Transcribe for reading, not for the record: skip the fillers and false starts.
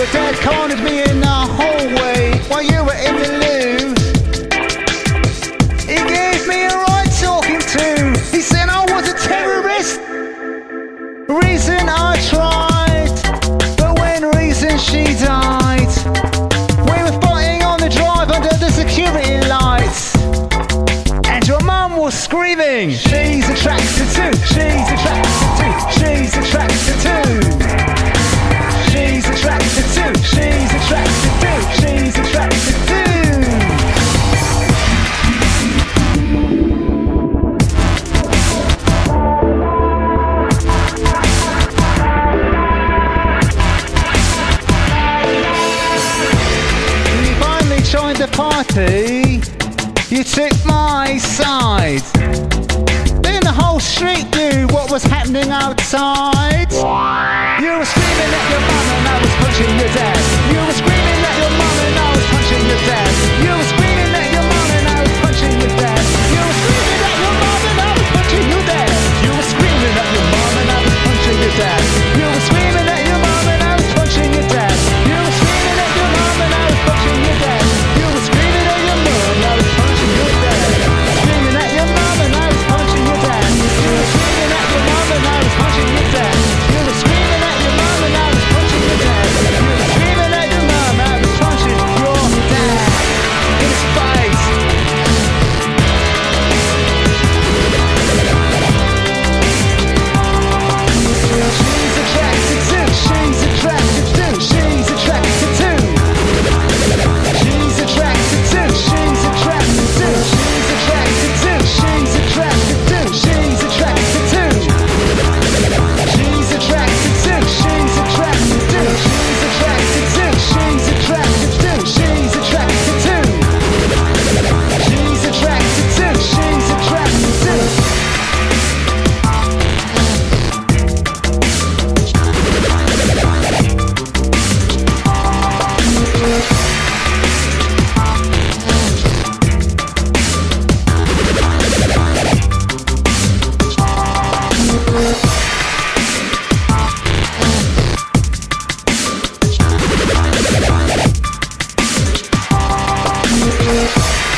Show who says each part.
Speaker 1: Your dad cornered me in the hallway while you were in the loo. He gave me a right talking to. He said I was a terrorist. Reason I tried, but when reason she died, we were fighting on the drive under the security lights, and your mum was screaming, she's attracted to, she's attracted to, she's attracted to. She's attracted to, she's attracted to, she's attracted to. You finally joined the party, you took my side. Then the whole street knew what was happening outside. You were screaming at your mum and I was punching your dad. You were screaming at your mum and I was punching your dad. You were screaming at your mum and I was punching your dad. You were screaming at your mum and I was punching your dad. You were screaming at your mum and I was punching your dad. You were screaming at your mum and I was punching your dad. You were screaming at your mum and I was punching your dad. You were screaming at your mum and I was punching your dad. Screaming at your mum and I was punching your dad. You were screaming at your mum and I was punching your dad. You were screaming at your mum and I was punching your dad. You were screaming at your mum and I was punching your dad in his face. She's attracted to, she's attracted to, she's attracted to. She's attracted to, she's attracted to, she's attracted to, she's attracted to, she's attracted to. She's attracted to, she's attracted to, she's attracted to, she's attracted to, she's attracted to. She's attracted to, she's attracted to. Yeah.